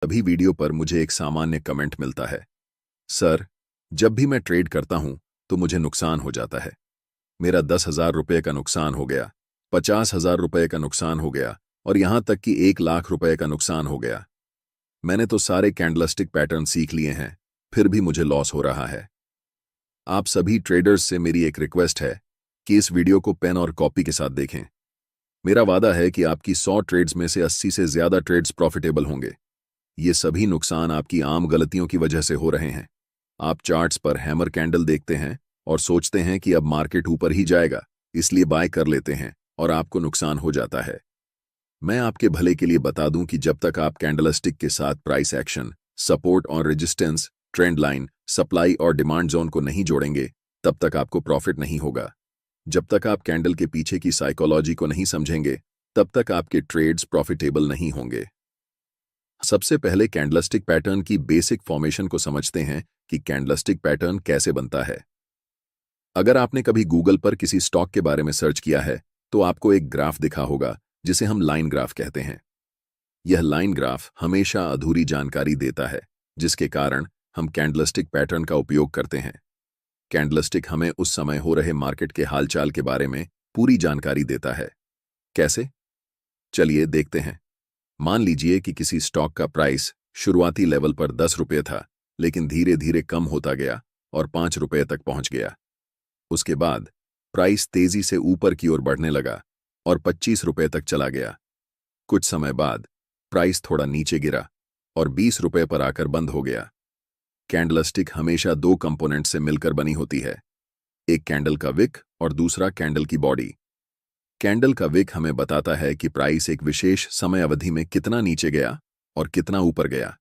सभी वीडियो पर मुझे एक सामान्य कमेंट मिलता है, सर, जब भी मैं ट्रेड करता हूं तो मुझे नुकसान हो जाता है। मेरा 10,000 रुपये का नुकसान हो गया, 50,000 रुपये का नुकसान हो गया और यहां तक कि 1,00,000 रुपये का नुकसान हो गया। मैंने तो सारे कैंडलस्टिक पैटर्न सीख लिए हैं, फिर भी मुझे लॉस हो रहा है। आप सभी ट्रेडर्स से मेरी एक रिक्वेस्ट है कि इस वीडियो को पेन और कॉपी के साथ देखें। मेरा वादा है कि आपकी 100 ट्रेड्स में से 80 से ज्यादा ट्रेड्स प्रॉफिटेबल होंगे। ये सभी नुकसान आपकी आम गलतियों की वजह से हो रहे हैं। आप चार्ट्स पर हैमर कैंडल देखते हैं और सोचते हैं कि अब मार्केट ऊपर ही जाएगा, इसलिए बाय कर लेते हैं और आपको नुकसान हो जाता है। मैं आपके भले के लिए बता दूं कि जब तक आप कैंडलस्टिक के साथ प्राइस एक्शन, सपोर्ट और रेजिस्टेंस, ट्रेंड लाइन, सप्लाई और डिमांड जोन को नहीं जोड़ेंगे, तब तक आपको प्रॉफिट नहीं होगा। जब तक आप कैंडल के पीछे की साइकोलॉजी को नहीं समझेंगे, तब तक आपके ट्रेड्स प्रॉफिटेबल नहीं होंगे। सबसे पहले कैंडलस्टिक पैटर्न की बेसिक फॉर्मेशन को समझते हैं कि कैंडलस्टिक पैटर्न कैसे बनता है। अगर आपने कभी गूगल पर किसी स्टॉक के बारे में सर्च किया है तो आपको एक ग्राफ दिखा होगा जिसे हम लाइन ग्राफ कहते हैं। यह लाइन ग्राफ हमेशा अधूरी जानकारी देता है, जिसके कारण हम कैंडलस्टिक पैटर्न का उपयोग करते हैं। कैंडलस्टिक हमें उस समय हो रहे मार्केट के हालचाल के बारे में पूरी जानकारी देता है। कैसे? चलिए देखते हैं। मान लीजिए कि किसी स्टॉक का प्राइस शुरुआती लेवल पर 10 रुपये था, लेकिन धीरे धीरे कम होता गया और 5 रुपये तक पहुंच गया। उसके बाद प्राइस तेजी से ऊपर की ओर बढ़ने लगा और 25 रुपये तक चला गया। कुछ समय बाद प्राइस थोड़ा नीचे गिरा और 20 रुपये पर आकर बंद हो गया। कैंडलस्टिक हमेशा दो कंपोनेंट से मिलकर बनी होती है, एक कैंडल का विक और दूसरा कैंडल की बॉडी। कैंडल का विक हमें बताता है कि प्राइस एक विशेष समय अवधि में कितना नीचे गया और कितना ऊपर गया।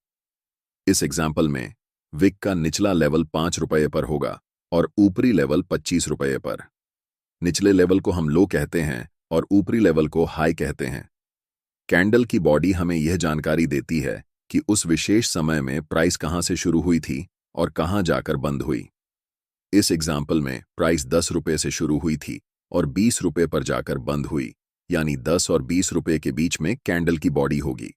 इस एग्जाम्पल में विक का निचला लेवल 5 रुपये पर होगा और ऊपरी लेवल 25 रुपये पर। निचले लेवल को हम लो कहते हैं और ऊपरी लेवल को हाई कहते हैं। कैंडल की बॉडी हमें यह जानकारी देती है कि उस विशेष समय में प्राइस कहां से शुरू हुई थी और कहां जाकर बंद हुई। इस एग्जाम्पल में प्राइस 10 रुपये से शुरू हुई थी और 20 रुपये पर जाकर बंद हुई, यानी 10 और 20 रुपये के बीच में कैंडल की बॉडी होगी।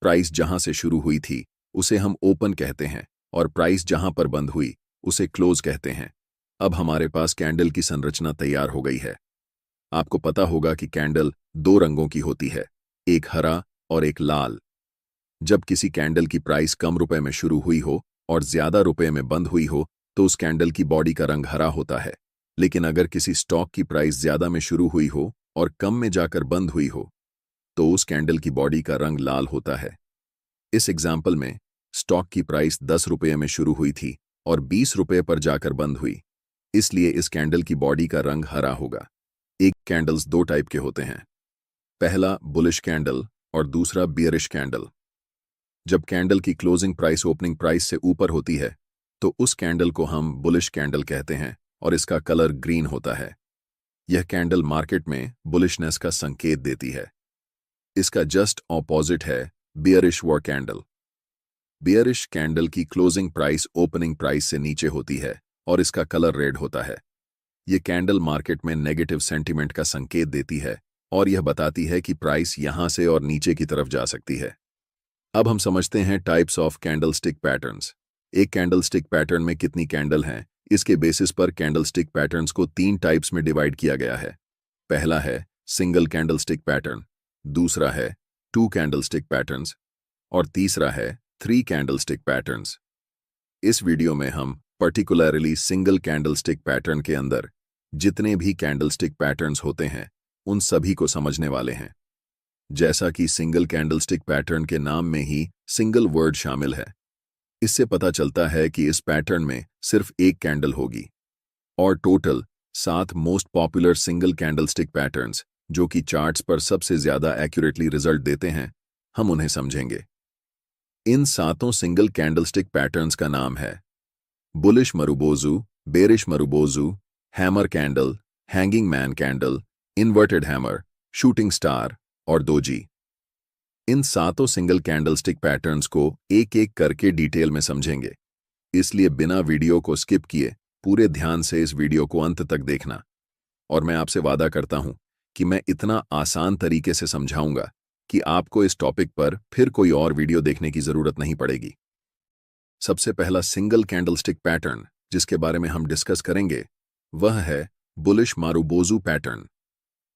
प्राइस जहां से शुरू हुई थी उसे हम ओपन कहते हैं और प्राइस जहां पर बंद हुई उसे क्लोज कहते हैं। अब हमारे पास कैंडल की संरचना तैयार हो गई है। आपको पता होगा कि कैंडल दो रंगों की होती है, एक हरा और एक लाल। जब किसी कैंडल की प्राइस कम रुपए में शुरू हुई हो और ज्यादा रुपए में बंद हुई हो तो उस कैंडल की बॉडी का रंग हरा होता है। लेकिन अगर किसी स्टॉक की प्राइस ज्यादा में शुरू हुई हो और कम में जाकर बंद हुई हो तो उस कैंडल की बॉडी का रंग लाल होता है। इस एग्जाम्पल में स्टॉक की प्राइस 10 रुपये में शुरू हुई थी और 20 रुपये पर जाकर बंद हुई, इसलिए इस कैंडल की बॉडी का रंग हरा होगा। एक कैंडल्स दो टाइप के होते हैं, पहला बुलिश कैंडल और दूसरा बियरिश कैंडल। जब कैंडल की क्लोजिंग प्राइस ओपनिंग प्राइस से ऊपर होती है तो उस कैंडल को हम बुलिश कैंडल कहते हैं और इसका कलर ग्रीन होता है। यह कैंडल मार्केट में बुलिशनेस का संकेत देती है। इसका जस्ट ऑपोजिट है bearish war candle. Bearish candle की क्लोजिंग प्राइस ओपनिंग प्राइस से नीचे होती है और इसका कलर रेड होता है। यह कैंडल मार्केट में नेगेटिव सेंटीमेंट का संकेत देती है और यह बताती है कि प्राइस यहां से और नीचे की तरफ जा सकती है। अब हम समझते हैं टाइप्स ऑफ कैंडलस्टिक पैटर्न्स। एक कैंडलस्टिक पैटर्न में कितनी कैंडल हैं, इसके बेसिस पर कैंडलस्टिक पैटर्न्स को 3 टाइप्स में डिवाइड किया गया है। पहला है सिंगल कैंडलस्टिक पैटर्न, दूसरा है 2 कैंडलस्टिक पैटर्न्स और तीसरा है 3 कैंडलस्टिक पैटर्न्स। इस वीडियो में हम पर्टिकुलरली सिंगल कैंडलस्टिक पैटर्न के अंदर जितने भी कैंडलस्टिक पैटर्न्स होते हैं उन सभी को समझने वाले हैं। जैसा कि सिंगल कैंडलस्टिक पैटर्न के नाम में ही सिंगल वर्ड शामिल है, इससे पता चलता है कि इस पैटर्न में सिर्फ एक कैंडल होगी और total 7 most popular single candlestick patterns जो कि चार्ट्स पर सबसे ज्यादा एक्यूरेटली रिजल्ट देते हैं, हम उन्हें समझेंगे। इन 7 सिंगल कैंडलस्टिक पैटर्न्स का नाम है bullish marubozu, bearish marubozu, hammer candle, hanging man candle, inverted hammer, shooting star और दोजी। इन 7 सिंगल कैंडलस्टिक पैटर्न्स को एक एक करके डिटेल में समझेंगे, इसलिए बिना वीडियो को स्किप किए पूरे ध्यान से इस वीडियो को अंत तक देखना। और मैं आपसे वादा करता हूं कि मैं इतना आसान तरीके से समझाऊंगा कि आपको इस टॉपिक पर फिर कोई और वीडियो देखने की जरूरत नहीं पड़ेगी। सबसे पहला सिंगल कैंडलस्टिक पैटर्न जिसके बारे में हम डिस्कस करेंगे वह है बुलिश मारुबोजू पैटर्न।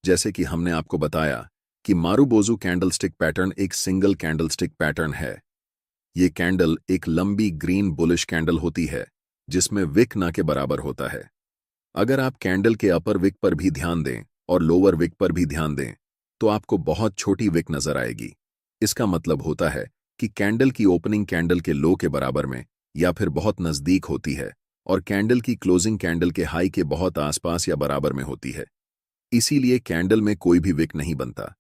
जैसे कि हमने आपको बताया कि मारुबोजू कैंडलस्टिक पैटर्न एक सिंगल कैंडलस्टिक पैटर्न है। ये कैंडल एक लंबी ग्रीन बुलिश कैंडल होती है जिसमें विक ना के बराबर होता है। अगर आप कैंडल के अपर विक पर भी ध्यान दें और लोअर विक पर भी ध्यान दें तो आपको बहुत छोटी विक नजर आएगी। इसका मतलब होता है कि कैंडल की ओपनिंग कैंडल के लो के बराबर में या फिर बहुत नजदीक होती है और कैंडल की क्लोजिंग कैंडल के हाई के बहुत आसपास या बराबर में होती है। इसीलिए कैंडल में कोई भी विक नहीं बनता।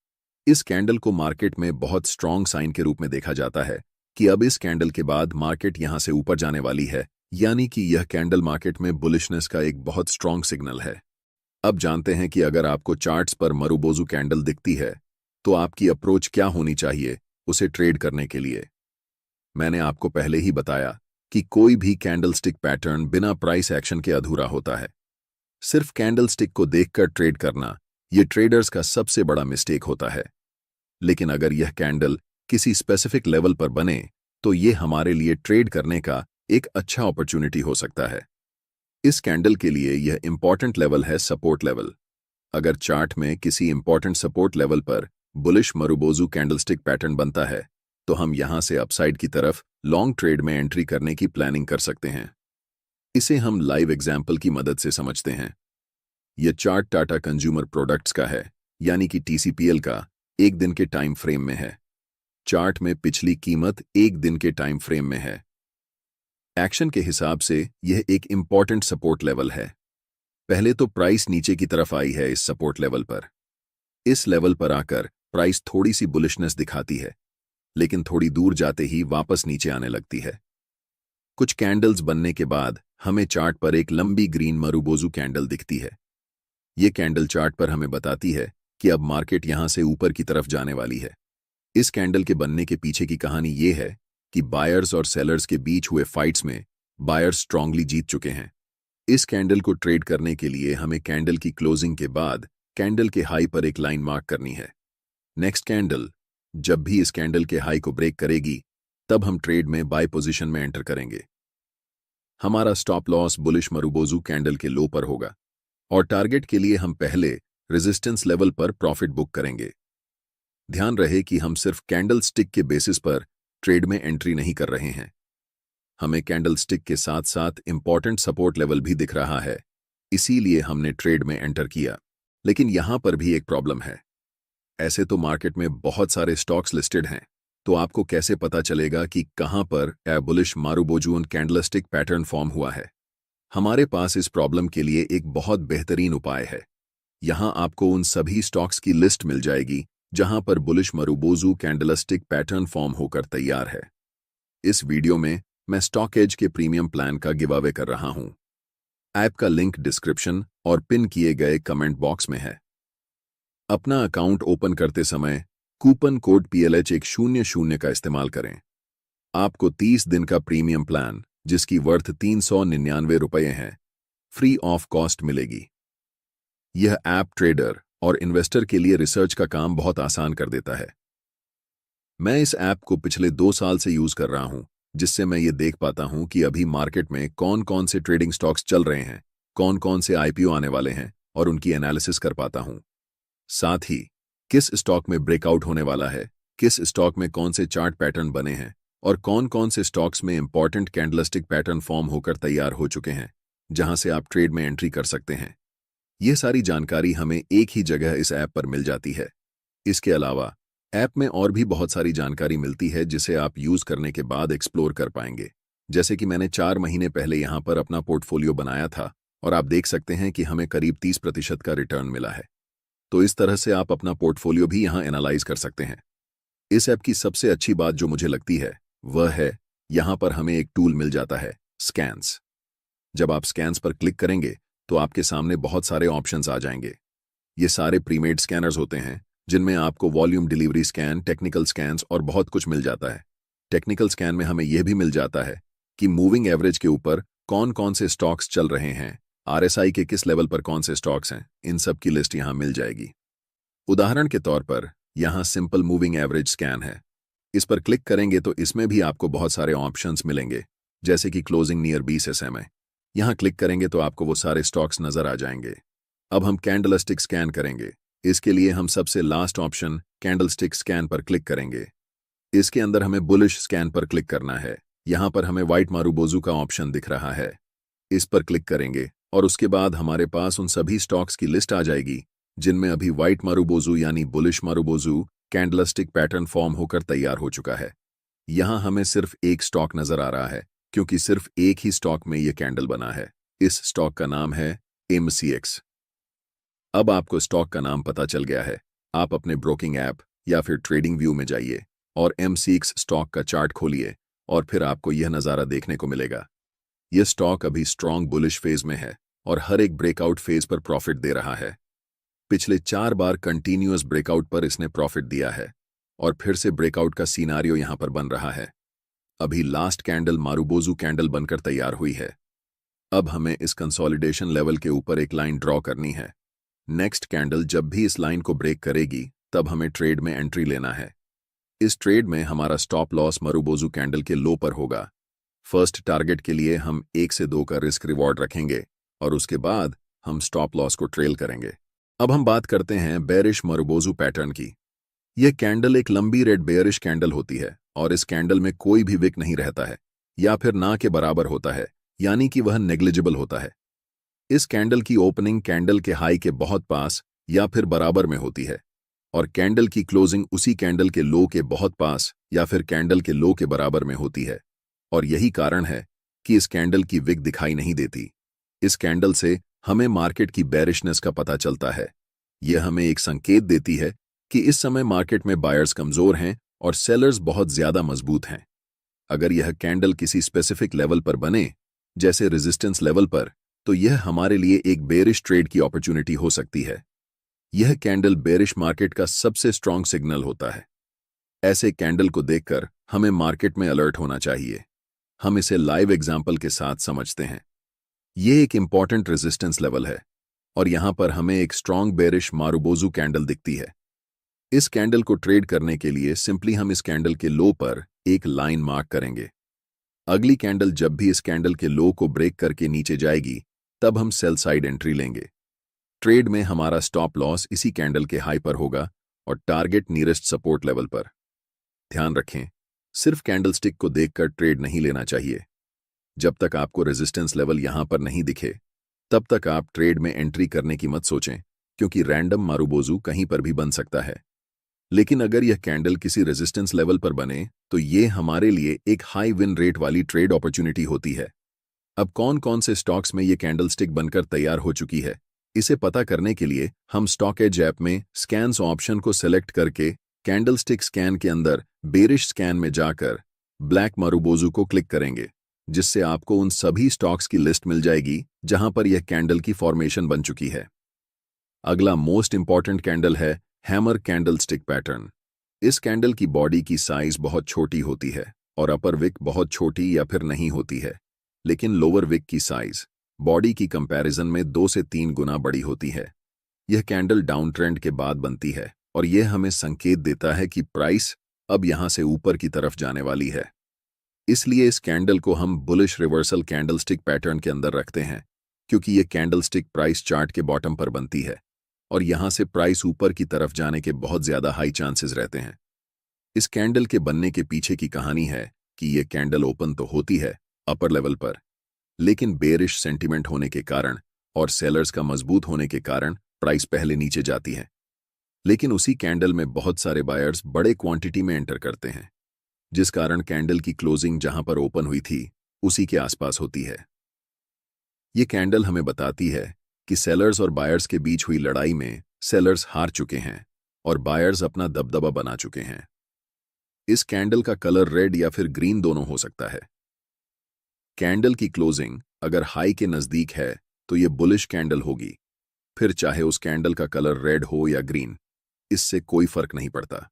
इस कैंडल को मार्केट में बहुत स्ट्रॉन्ग साइन के रूप में देखा जाता है कि अब इस कैंडल के बाद मार्केट यहां से ऊपर जाने वाली है, यानी कि यह कैंडल मार्केट में बुलिशनेस का एक बहुत स्ट्रॉन्ग सिग्नल है। अब जानते हैं कि अगर आपको चार्ट्स पर मारुबोजू कैंडल दिखती है तो आपकी अप्रोच क्या होनी चाहिए उसे ट्रेड करने के लिए। मैंने आपको पहले ही बताया कि कोई भी कैंडलस्टिक पैटर्न बिना प्राइस एक्शन के अधूरा होता है। सिर्फ कैंडलस्टिक को देखकर ट्रेड करना यह ट्रेडर्स का सबसे बड़ा मिस्टेक होता है। लेकिन अगर यह कैंडल किसी स्पेसिफिक लेवल पर बने तो यह हमारे लिए ट्रेड करने का एक अच्छा अपॉर्चुनिटी हो सकता है। इस कैंडल के लिए यह इंपॉर्टेंट लेवल है सपोर्ट लेवल। अगर चार्ट में किसी इंपॉर्टेंट सपोर्ट लेवल पर बुलिश मारुबोजू कैंडलस्टिक पैटर्न बनता है तो हम यहां से अपसाइड की तरफ लॉन्ग ट्रेड में एंट्री करने की प्लानिंग कर सकते हैं। इसे हम लाइव एग्जाम्पल की मदद से समझते हैं। यह चार्ट टाटा कंज्यूमर प्रोडक्ट्स का है, यानी कि टीसीपीएल का एक दिन के टाइम फ्रेम में है। चार्ट में पिछली कीमत एक दिन के टाइम फ्रेम में है। एक्शन के हिसाब से यह एक इंपॉर्टेंट सपोर्ट लेवल है। पहले तो प्राइस नीचे की तरफ आई है इस सपोर्ट लेवल पर। इस लेवल पर आकर प्राइस थोड़ी सी बुलिशनेस दिखाती है, लेकिन थोड़ी दूर जाते ही वापस नीचे आने लगती है। कुछ कैंडल्स बनने के बाद हमें चार्ट पर एक लंबी ग्रीन मारुबोजू कैंडल दिखती है। यह कैंडल चार्ट पर हमें बताती है कि अब मार्केट यहां से ऊपर की तरफ जाने वाली है। इस कैंडल के बनने के पीछे की कहानी यह है कि बायर्स और सेलर्स के बीच हुए फाइट्स में बायर्स स्ट्रांगली जीत चुके हैं। इस कैंडल को ट्रेड करने के लिए हमें कैंडल की क्लोजिंग के बाद कैंडल के हाई पर एक लाइन मार्क करनी है। नेक्स्ट कैंडल जब भी इस कैंडल के हाई को ब्रेक करेगी तब हम ट्रेड में बाय पोजीशन में एंटर करेंगे। हमारा stop loss bullish marubozu candle के लो पर होगा और टारगेट के लिए हम पहले रेजिस्टेंस लेवल पर प्रॉफिट बुक करेंगे। ध्यान रहे कि हम सिर्फ कैंडल स्टिक के बेसिस पर ट्रेड में एंट्री नहीं कर रहे हैं। हमें कैंडल स्टिक के साथ साथ इंपॉर्टेंट सपोर्ट लेवल भी दिख रहा है, इसीलिए हमने ट्रेड में एंटर किया। लेकिन यहां पर भी एक प्रॉब्लम है। ऐसे तो मार्केट में बहुत सारे स्टॉक्स लिस्टेड हैं, तो आपको कैसे पता चलेगा कि कहां पर bullish marubozu candlestick pattern form हुआ है। हमारे पास इस प्रॉब्लम के लिए एक बहुत बेहतरीन उपाय है। यहां आपको उन सभी स्टॉक्स की लिस्ट मिल जाएगी जहां पर bullish marubozu candlestick pattern form होकर तैयार है। इस वीडियो में मैं स्टॉक एज के प्रीमियम प्लान का गिव अवे कर रहा हूं। ऐप का लिंक डिस्क्रिप्शन और पिन किए गए कमेंट बॉक्स में है। अपना अकाउंट ओपन करते समय कूपन कोड PLH100 का इस्तेमाल करें। आपको 30 दिन का प्रीमियम प्लान जिसकी वर्थ 399 रुपये है फ्री ऑफ कॉस्ट मिलेगी। यह ऐप ट्रेडर और इन्वेस्टर के लिए रिसर्च का काम बहुत आसान कर देता है। मैं इस ऐप को पिछले 2 साल से यूज कर रहा हूं, जिससे मैं ये देख पाता हूं कि अभी मार्केट में कौन कौन से ट्रेडिंग स्टॉक्स चल रहे हैं, कौन कौन से IPO आने वाले हैं और उनकी एनालिसिस कर पाता हूं। साथ ही किस स्टॉक में ब्रेकआउट होने वाला है, किस स्टॉक में कौन से चार्ट पैटर्न बने हैं और कौन कौन से स्टॉक्स में इंपॉर्टेंट कैंडलस्टिक पैटर्न फॉर्म होकर तैयार हो चुके हैं जहां से आप ट्रेड में एंट्री कर सकते हैं। यह सारी जानकारी हमें एक ही जगह इस ऐप पर मिल जाती है। इसके अलावा ऐप में और भी बहुत सारी जानकारी मिलती है जिसे आप यूज करने के बाद एक्सप्लोर कर पाएंगे। जैसे कि मैंने 4 महीने पहले यहां पर अपना पोर्टफोलियो बनाया था और आप देख सकते हैं कि हमें करीब 30% का रिटर्न मिला है। तो इस तरह से आप अपना पोर्टफोलियो भी यहां एनालाइज कर सकते हैं। इस ऐप की सबसे अच्छी बात जो मुझे लगती है वह है यहां पर हमें एक टूल मिल जाता है, स्कैन्स। जब आप स्कैन्स पर क्लिक करेंगे तो आपके सामने बहुत सारे ऑप्शंस आ जाएंगे। ये सारे प्रीमेड स्कैनर्स होते हैं जिनमें आपको volume delivery scan, technical scans और बहुत कुछ मिल जाता है। टेक्निकल स्कैन में हमें यह भी मिल जाता है कि मूविंग एवरेज के ऊपर कौन कौन से स्टॉक्स चल रहे हैं, RSI के किस लेवल पर कौन से स्टॉक्स हैं, इन सब की लिस्ट यहां मिल जाएगी। उदाहरण के तौर पर यहाँ सिंपल मूविंग एवरेज स्कैन है। इस पर क्लिक करेंगे तो इसमें भी आपको बहुत सारे ऑप्शंस मिलेंगे, जैसे कि क्लोजिंग नियर 20 SMA। यहाँ क्लिक करेंगे तो आपको वो सारे स्टॉक्स नजर आ जाएंगे। अब हम कैंडलस्टिक स्कैन करेंगे। इसके लिए हम सबसे लास्ट ऑप्शन कैंडलस्टिक स्कैन पर क्लिक करेंगे। इसके अंदर हमें बुलिश स्कैन पर क्लिक करना है। यहाँ पर हमें व्हाइट मारूबोजू का ऑप्शन दिख रहा है। इस पर क्लिक करेंगे और उसके बाद हमारे पास उन सभी स्टॉक्स की लिस्ट आ जाएगी जिनमें अभी व्हाइट मारूबोजू यानी bullish marubozu candlestick pattern form होकर तैयार हो चुका है। यहाँ हमें सिर्फ एक स्टॉक नजर आ रहा है, क्योंकि सिर्फ एक ही स्टॉक में यह कैंडल बना है। इस स्टॉक का नाम है MCX। अब आपको स्टॉक का नाम पता चल गया है। आप अपने ब्रोकिंग ऐप या फिर ट्रेडिंग व्यू में जाइए और MCX स्टॉक का चार्ट खोलिए और फिर आपको यह नज़ारा देखने को मिलेगा। यह स्टॉक अभी स्ट्रॉन्ग बुलिश फेज में है और हर एक ब्रेकआउट फेज पर प्रॉफिट दे रहा है। पिछले 4 बार कंटिन्यूअस ब्रेकआउट पर इसने प्रॉफिट दिया है और फिर से ब्रेकआउट का सीनारियो यहां पर बन रहा है। अभी लास्ट कैंडल मारूबोजू कैंडल बनकर तैयार हुई है। अब हमें इस कंसोलिडेशन लेवल के ऊपर एक लाइन ड्रॉ करनी है। नेक्स्ट कैंडल जब भी इस लाइन को ब्रेक करेगी तब हमें ट्रेड में एंट्री लेना है। इस ट्रेड में हमारा स्टॉप लॉस मारूबोजू कैंडल के लो पर होगा। फर्स्ट टारगेट के लिए हम 1 से 2 का रिस्क रिवॉर्ड रखेंगे और उसके बाद हम स्टॉप लॉस को ट्रेल करेंगे। अब हम बात करते हैं बेरिश मारूबोजू पैटर्न की। यह कैंडल एक लंबी रेड बेयरिश कैंडल होती है और इस कैंडल में कोई भी विक नहीं रहता है या फिर ना के बराबर होता है, यानी कि वह नेग्लिजिबल होता है। इस कैंडल की ओपनिंग कैंडल के हाई के बहुत पास या फिर बराबर में होती है और कैंडल की क्लोजिंग उसी कैंडल के लो के बहुत पास या फिर कैंडल के लो के बराबर में होती है। और यही कारण है कि इस कैंडल की विक दिखाई नहीं देती। इस कैंडल से हमें मार्केट की बेरिशनेस का पता चलता है। यह हमें एक संकेत देती है कि इस समय मार्केट में बायर्स कमजोर हैं और सेलर्स बहुत ज्यादा मजबूत हैं। अगर यह कैंडल किसी स्पेसिफिक लेवल पर बने, जैसे रेजिस्टेंस लेवल पर, तो यह हमारे लिए एक बेरिश ट्रेड की अपॉर्चुनिटी हो सकती है। यह कैंडल बेरिश मार्केट का सबसे स्ट्रांग सिग्नल होता है। ऐसे कैंडल को देखकर हमें मार्केट में अलर्ट होना चाहिए। हम इसे लाइव एग्जाम्पल के साथ समझते हैं। यह एक इंपॉर्टेंट रेजिस्टेंस लेवल है और यहां पर हमें एक स्ट्रांग बेरिश मारूबोजू कैंडल दिखती है। इस कैंडल को ट्रेड करने के लिए सिंपली हम इस कैंडल के लो पर एक लाइन मार्क करेंगे। अगली कैंडल जब भी इस कैंडल के लो को ब्रेक करके नीचे जाएगी तब हम सेल साइड एंट्री लेंगे। ट्रेड में हमारा स्टॉप लॉस इसी कैंडल के हाई पर होगा और टारगेट नियरेस्ट सपोर्ट लेवल पर। ध्यान रखें, सिर्फ कैंडलस्टिक को देखकर ट्रेड नहीं लेना चाहिए। जब तक आपको रेजिस्टेंस लेवल यहां पर नहीं दिखे तब तक आप ट्रेड में एंट्री करने की मत सोचें, क्योंकि रैंडम मारूबोजू कहीं पर भी बन सकता है। लेकिन अगर यह कैंडल किसी रेजिस्टेंस लेवल पर बने तो यह हमारे लिए एक हाई विन रेट वाली ट्रेड अपॉर्चुनिटी होती है। अब कौन कौन से स्टॉक्स में यह कैंडलस्टिक बनकर तैयार हो चुकी है, इसे पता करने के लिए हम स्टॉक एज ऐप में स्कैन्स ऑप्शन को सेलेक्ट करके कैंडलस्टिक स्कैन के अंदर बेरिश स्कैन में जाकर ब्लैक मारूबोजू को क्लिक करेंगे, जिससे आपको उन सभी स्टॉक्स की लिस्ट मिल जाएगी जहां पर यह कैंडल की फॉर्मेशन बन चुकी है। अगला मोस्ट इंपॉर्टेंट कैंडल है हैमर कैंडलस्टिक पैटर्न। इस कैंडल की बॉडी की साइज बहुत छोटी होती है और अपर विक बहुत छोटी या फिर नहीं होती है, लेकिन लोअर विक की साइज बॉडी की कंपैरिजन में 2 से 3 गुना बड़ी होती है। यह कैंडल डाउन ट्रेंड के बाद बनती है और यह हमें संकेत देता है कि प्राइस अब यहां से ऊपर की तरफ जाने वाली है। इसलिए इस कैंडल को हम बुलिश रिवर्सल कैंडलस्टिक पैटर्न के अंदर रखते हैं, क्योंकि यह कैंडलस्टिक प्राइस चार्ट के बॉटम पर बनती है और यहां से प्राइस ऊपर की तरफ जाने के बहुत ज्यादा हाई चांसेस रहते हैं। इस कैंडल के बनने के पीछे की कहानी है कि यह कैंडल ओपन तो होती है अपर लेवल पर, लेकिन बेरिश सेंटिमेंट होने के कारण और सेलर्स का मजबूत होने के कारण प्राइस पहले नीचे जाती है। लेकिन उसी कैंडल में बहुत सारे बायर्स बड़े क्वांटिटी में एंटर करते हैं, जिस कारण कैंडल की क्लोजिंग जहां पर ओपन हुई थी उसी के आसपास होती है। ये कैंडल हमें बताती है कि सेलर्स और बायर्स के बीच हुई लड़ाई में सेलर्स हार चुके हैं और बायर्स अपना दबदबा बना चुके हैं। इस कैंडल का कलर रेड या फिर ग्रीन दोनों हो सकता है। कैंडल की क्लोजिंग अगर हाई के नजदीक है तो यह बुलिश कैंडल होगी, फिर चाहे उस कैंडल का कलर रेड हो या ग्रीन, इससे कोई फर्क नहीं पड़ता।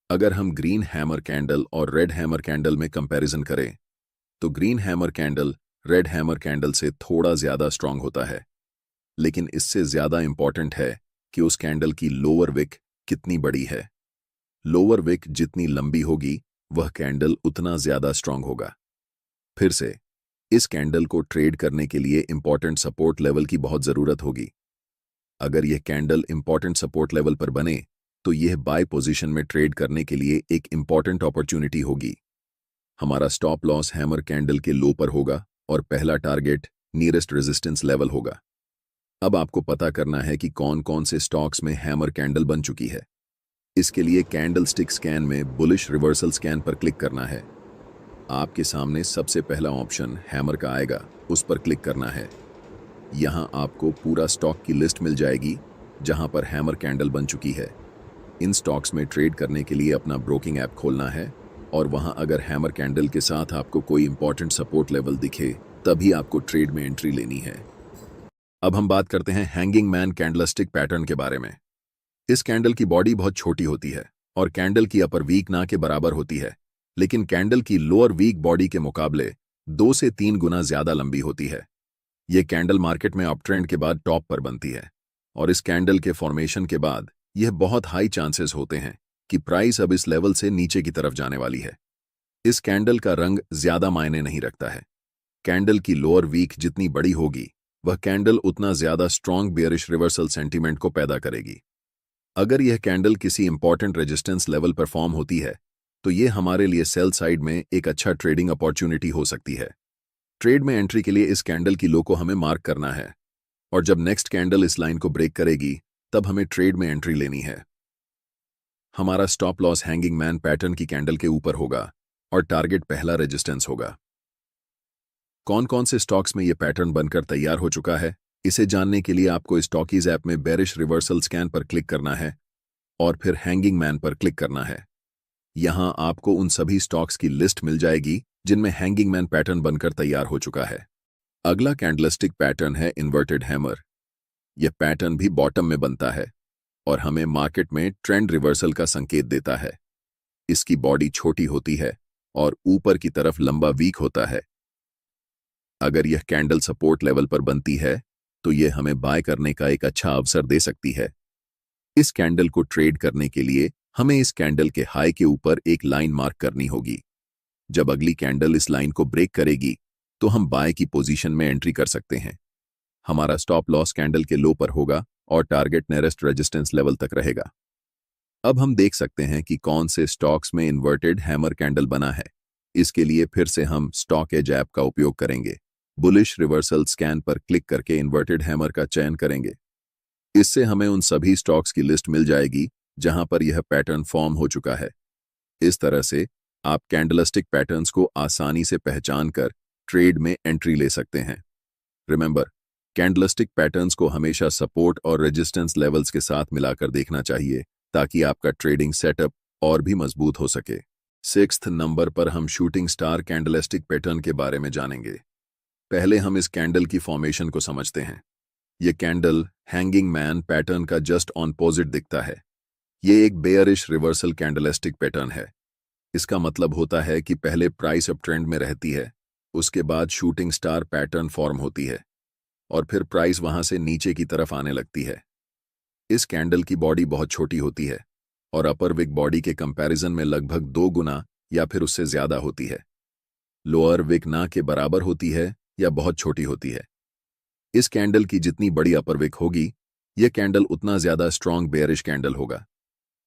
अगर हम ग्रीन हैमर कैंडल और रेड हैमर कैंडल में कंपैरिजन करें तो green hammer candle red hammer candle से थोड़ा ज्यादा स्ट्रांग होता है, लेकिन इससे ज्यादा इंपॉर्टेंट है कि उस कैंडल की लोअर विक कितनी बड़ी है। लोअर विक जितनी लंबी होगी वह कैंडल उतना ज्यादा स्ट्रांग होगा। फिर से इस कैंडल को ट्रेड करने के लिए इंपॉर्टेंट सपोर्ट लेवल की बहुत जरूरत होगी। अगर यह कैंडल इंपॉर्टेंट सपोर्ट लेवल पर बने तो यह बाय पोजीशन में ट्रेड करने के लिए एक इंपॉर्टेंट अपॉर्चुनिटी होगी। हमारा स्टॉप लॉस हैमर कैंडल के लो पर होगा और पहला टारगेट नियरेस्ट रेजिस्टेंस लेवल होगा। अब आपको पता करना है कि कौन कौन से स्टॉक्स में हैमर कैंडल बन चुकी है। इसके लिए कैंडल स्टिक स्कैन में बुलिश रिवर्सल स्कैन पर क्लिक करना है। आपके सामने सबसे पहला ऑप्शन हैमर का आएगा, उस पर क्लिक करना है। यहां आपको पूरा स्टॉक की लिस्ट मिल जाएगी जहां पर हैमर कैंडल बन चुकी है। इन स्टॉक्स में ट्रेड करने के लिए अपना ब्रोकिंग ऐप खोलना है और वहां अगर हैमर कैंडल के साथ आपको कोई इंपॉर्टेंट सपोर्ट लेवल दिखे तभी आपको ट्रेड में एंट्री लेनी है। अब हम बात करते हैं हैंगिंग मैन कैंडलस्टिक पैटर्न के बारे में। इस कैंडल की बॉडी बहुत छोटी होती है और कैंडल की अपर वीक ना के बराबर होती है, लेकिन कैंडल की लोअर वीक बॉडी के मुकाबले 2 से 3 गुना ज्यादा लंबी होती है। यह कैंडल मार्केट में अपट्रेंड के बाद टॉप पर बनती है और इस कैंडल के फॉर्मेशन के बाद यह बहुत हाई चांसेस होते हैं कि प्राइस अब इस लेवल से नीचे की तरफ जाने वाली है। इस कैंडल का रंग ज्यादा मायने नहीं रखता है। कैंडल की लोअर वीक जितनी बड़ी होगी वह कैंडल उतना ज्यादा स्ट्रॉन्ग बेयरिश रिवर्सल सेंटीमेंट को पैदा करेगी। अगर यह कैंडल किसी इंपॉर्टेंट रेजिस्टेंस लेवल पर फॉर्म होती है तो यह हमारे लिए सेल साइड में एक अच्छा ट्रेडिंग अपॉर्चुनिटी हो सकती है। ट्रेड में एंट्री के लिए इस कैंडल की लो को हमें मार्क करना है और जब नेक्स्ट कैंडल इस लाइन को ब्रेक करेगी तब हमें ट्रेड में एंट्री लेनी है। हमारा stop loss hanging man pattern की कैंडल के ऊपर होगा और टारगेट पहला रेजिस्टेंस होगा। कौन कौन से स्टॉक्स में यह पैटर्न बनकर तैयार हो चुका है, इसे जानने के लिए आपको स्टॉकीज ऐप में बेरिश रिवर्सल स्कैन पर क्लिक करना है और फिर हैंगिंग मैन पर क्लिक करना है। यहां आपको उन सभी स्टॉक्स की लिस्ट मिल जाएगी जिनमें हैंगिंग मैन पैटर्न बनकर तैयार हो चुका है। अगला कैंडलस्टिक पैटर्न है इन्वर्टेड हैमर। यह पैटर्न भी बॉटम में बनता है और हमें मार्केट में ट्रेंड रिवर्सल का संकेत देता है। इसकी बॉडी छोटी होती है और ऊपर की तरफ लंबा वीक होता है। अगर यह कैंडल सपोर्ट लेवल पर बनती है तो यह हमें बाय करने का एक अच्छा अवसर दे सकती है। इस कैंडल को ट्रेड करने के लिए हमें इस कैंडल के हाई के ऊपर एक लाइन मार्क करनी होगी। जब अगली कैंडल इस लाइन को ब्रेक करेगी तो हम बाय की पोजीशन में एंट्री कर सकते हैं। हमारा स्टॉप लॉस कैंडल के लो पर होगा और टारगेट नियरेस्ट रेजिस्टेंस लेवल तक रहेगा। अब हम देख सकते हैं कि कौन से स्टॉक्स में इन्वर्टेड हैमर कैंडल बना है। इसके लिए फिर से हम स्टॉक एज ऐप का उपयोग करेंगे। बुलिश रिवर्सल स्कैन पर क्लिक करके इन्वर्टेड हैमर का चयन करेंगे। इससे हमें उन सभी स्टॉक्स की लिस्ट मिल जाएगी जहां पर यह पैटर्न फॉर्म हो चुका है। इस तरह से आप कैंडलस्टिक पैटर्न्स को आसानी से पहचान कर ट्रेड में एंट्री ले सकते हैं। रिमेंबर, कैंडलस्टिक पैटर्न्स को हमेशा सपोर्ट और रेजिस्टेंस लेवल्स के साथ मिलाकर देखना चाहिए ताकि आपका ट्रेडिंग सेटअप और भी मजबूत हो सके। 6th नंबर पर हम शूटिंग स्टार कैंडलस्टिक पैटर्न के बारे में जानेंगे। पहले हम इस कैंडल की फॉर्मेशन को समझते हैं। यह कैंडल हैंगिंग मैन पैटर्न का जस्ट ऑपोजिट दिखता है। यह एक बेयरिश रिवर्सल कैंडलस्टिक पैटर्न है। इसका मतलब होता है कि पहले प्राइस अप ट्रेंड में रहती है, उसके बाद शूटिंग स्टार पैटर्न फॉर्म होती है और फिर प्राइस वहां से नीचे की तरफ आने लगती है। इस कैंडल की बॉडी बहुत छोटी होती है और अपर विक बॉडी के कंपैरिजन में लगभग 2 गुना या फिर उससे ज्यादा होती है। लोअर विक ना के बराबर होती है या बहुत छोटी होती है। इस कैंडल की जितनी बड़ी अपर विक होगी यह कैंडल उतना ज्यादा स्ट्रॉन्ग बेयरिश कैंडल होगा।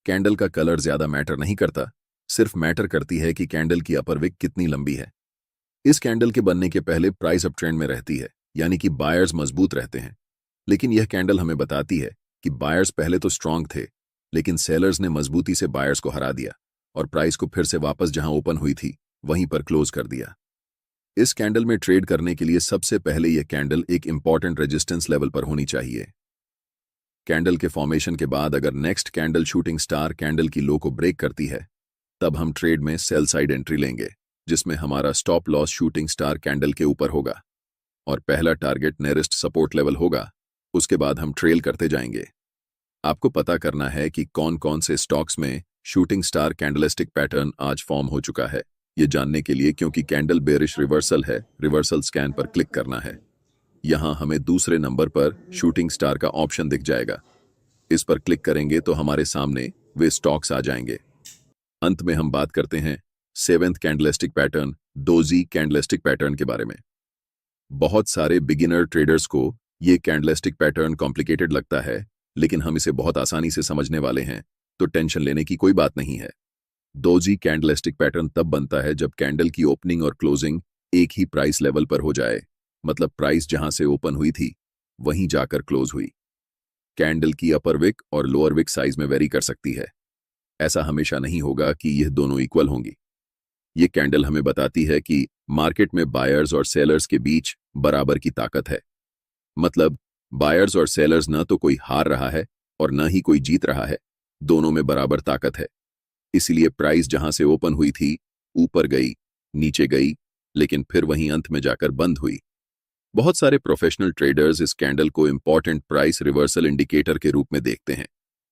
कैंडल का कलर ज्यादा मैटर नहीं करता, सिर्फ मैटर करती है कि कैंडल की अपर विक कितनी लंबी है। इस कैंडल के बनने के पहले प्राइस अप ट्रेंड में रहती है, यानी कि बायर्स मजबूत रहते हैं। लेकिन यह कैंडल हमें बताती है कि बायर्स पहले तो स्ट्रांग थे, लेकिन सेलर्स ने मजबूती से बायर्स को हरा दिया और प्राइस को फिर से वापस जहां ओपन हुई थी वहीं पर क्लोज कर दिया। इस कैंडल में ट्रेड करने के लिए सबसे पहले यह कैंडल एक इंपॉर्टेंट रेजिस्टेंस लेवल पर होनी चाहिए। कैंडल के फॉर्मेशन के बाद अगर next candle shooting star candle की लो को ब्रेक करती है तब हम ट्रेड में सेल साइड एंट्री लेंगे, जिसमें हमारा stop loss shooting star candle के ऊपर होगा और पहला टारगेट नियरेस्ट सपोर्ट लेवल होगा। उसके बाद हम ट्रेल करते जाएंगे। आपको पता करना है कि कौन कौन से स्टॉक्स में शूटिंग स्टार कैंडलस्टिक पैटर्न आज फॉर्म हो चुका है। ये जानने के लिए, क्योंकि कैंडल बेरिश रिवर्सल है, रिवर्सल स्कैन पर क्लिक करना है। यहां हमें दूसरे नंबर पर शूटिंग स्टार का ऑप्शन दिख जाएगा। इस पर क्लिक करेंगे तो हमारे सामने वे स्टॉक्स आ जाएंगे। अंत में हम बात करते हैं 7th candlestick pattern, doji candlestick pattern के बारे में। बहुत सारे बिगिनर ट्रेडर्स को ये कैंडलस्टिक पैटर्न कॉम्प्लिकेटेड लगता है, लेकिन हम इसे बहुत आसानी से समझने वाले हैं, तो टेंशन लेने की कोई बात नहीं है। डोजी कैंडलस्टिक पैटर्न तब बनता है जब कैंडल की ओपनिंग और क्लोजिंग एक ही प्राइस लेवल पर हो जाए, मतलब प्राइस जहां से ओपन हुई थी वहीं जाकर क्लोज हुई। कैंडल की अपर विक और लोअर विक साइज में वेरी कर सकती है। ऐसा हमेशा नहीं होगा कि यह दोनों इक्वल होंगी। ये कैंडल हमें बताती है कि मार्केट में बायर्स और सेलर्स के बीच बराबर की ताकत है। मतलब बायर्स और सेलर्स न तो कोई हार रहा है और न ही कोई जीत रहा है, दोनों में बराबर ताकत है। इसलिए प्राइस जहां से ओपन हुई थी ऊपर गई, नीचे गई, लेकिन फिर वहीं अंत में जाकर बंद हुई। बहुत सारे प्रोफेशनल ट्रेडर्स इस कैंडल को इंपॉर्टेंट प्राइस रिवर्सल इंडिकेटर के रूप में देखते हैं।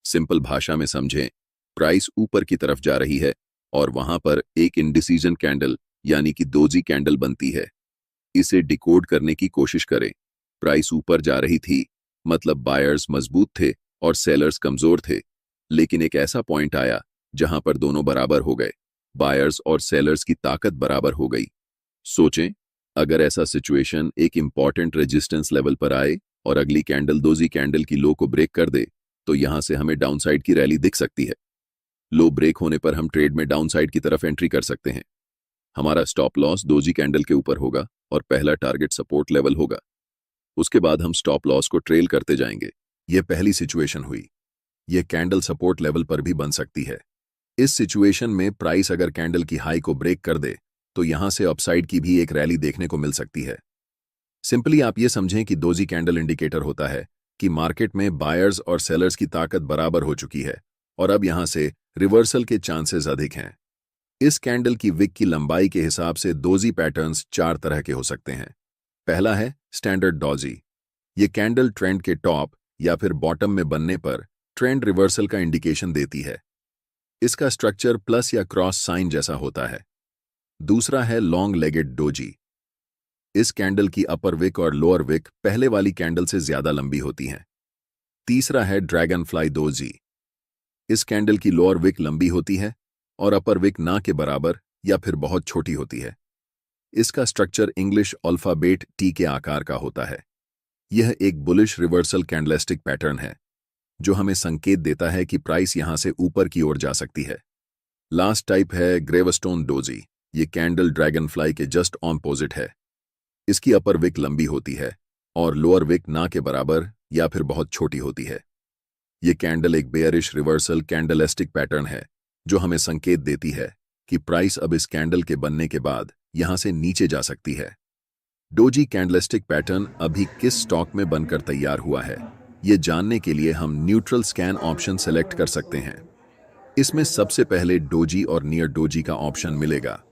सिंपल भाषा में समझें, प्राइस ऊपर की तरफ जा रही है और वहां पर एक इंडिसीजन कैंडल यानी कि डोजी कैंडल बनती है। इसे डिकोड करने की कोशिश करें। प्राइस ऊपर जा रही थी, मतलब बायर्स मजबूत थे और सेलर्स कमजोर थे, लेकिन एक ऐसा पॉइंट आया जहां पर दोनों बराबर हो गए, बायर्स और सेलर्स की ताकत बराबर हो गई। सोचें, अगर ऐसा सिचुएशन एक इंपॉर्टेंट रेजिस्टेंस लेवल पर आए और अगली कैंडल डोजी कैंडल की लो को ब्रेक कर दे, तो यहां से हमें डाउनसाइड की रैली दिख सकती है। लो ब्रेक होने पर हम ट्रेड में डाउनसाइड की तरफ एंट्री कर सकते हैं। हमारा स्टॉप लॉस डोजी कैंडल के ऊपर होगा और पहला टारगेट सपोर्ट लेवल होगा। उसके बाद हम स्टॉप लॉस को ट्रेल करते जाएंगे। यह पहली सिचुएशन हुई। यह कैंडल सपोर्ट लेवल पर भी बन सकती है। इस सिचुएशन में प्राइस अगर कैंडल की हाई को ब्रेक कर दे तो यहां से अपसाइड की भी एक रैली देखने को मिल सकती है। सिंपली आप ये समझें कि डोजी कैंडल इंडिकेटर होता है कि मार्केट में बायर्स और सेलर्स की ताकत बराबर हो चुकी है और अब यहां से रिवर्सल के चांसेस अधिक हैं। इस कैंडल की विक की लंबाई के हिसाब से डोजी पैटर्न्स 4 तरह के हो सकते हैं। पहला है स्टैंडर्ड डोजी। ये कैंडल ट्रेंड के टॉप या फिर बॉटम में बनने पर ट्रेंड रिवर्सल का इंडिकेशन देती है। इसका स्ट्रक्चर प्लस या क्रॉस साइन जैसा होता है। दूसरा है लॉन्ग लेगेड डोजी। इस कैंडल की अपर विक और लोअर विक पहले वाली कैंडल से ज्यादा लंबी होती हैं। तीसरा है ड्रैगन फ्लाई डोजी। इस कैंडल की लोअर विक लंबी होती है और अपर विक ना के बराबर या फिर बहुत छोटी होती है। इसका स्ट्रक्चर इंग्लिश अल्फाबेट टी के आकार का होता है। यह एक बुलिश रिवर्सल कैंडलस्टिक पैटर्न है जो हमें संकेत देता है कि प्राइस यहां से ऊपर की ओर जा सकती है। लास्ट टाइप है ग्रेवस्टोन डोजी। ये कैंडल ड्रैगन फ्लाई के जस्ट ऑपोजिट है। इसकी अपर विक लंबी होती है और लोअर विक ना के बराबर या फिर बहुत छोटी होती है। ये कैंडल एक बेयरिश रिवर्सल कैंडलस्टिक पैटर्न है जो हमें संकेत देती है कि प्राइस अब इस कैंडल के बनने के बाद यहां से नीचे जा सकती है। डोजी कैंडलस्टिक पैटर्न अभी किस स्टॉक में बनकर तैयार हुआ है, ये जानने के लिए हम न्यूट्रल स्कैन ऑप्शन सेलेक्ट कर सकते हैं। इसमें सबसे पहले डोजी और नियर डोजी का ऑप्शन मिलेगा।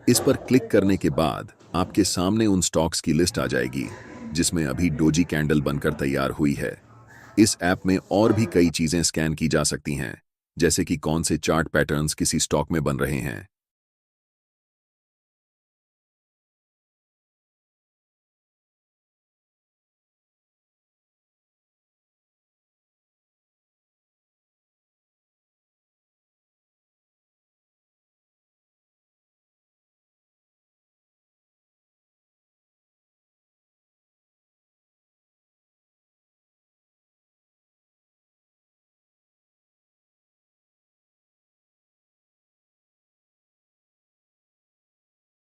इस पर क्लिक करने के बाद आपके सामने उन स्टॉक्स की लिस्ट आ जाएगी जिसमें अभी डोजी कैंडल बनकर तैयार हुई है। इस ऐप में और भी कई चीजें स्कैन की जा सकती हैं, जैसे कि कौन से चार्ट पैटर्न्स किसी स्टॉक में बन रहे हैं,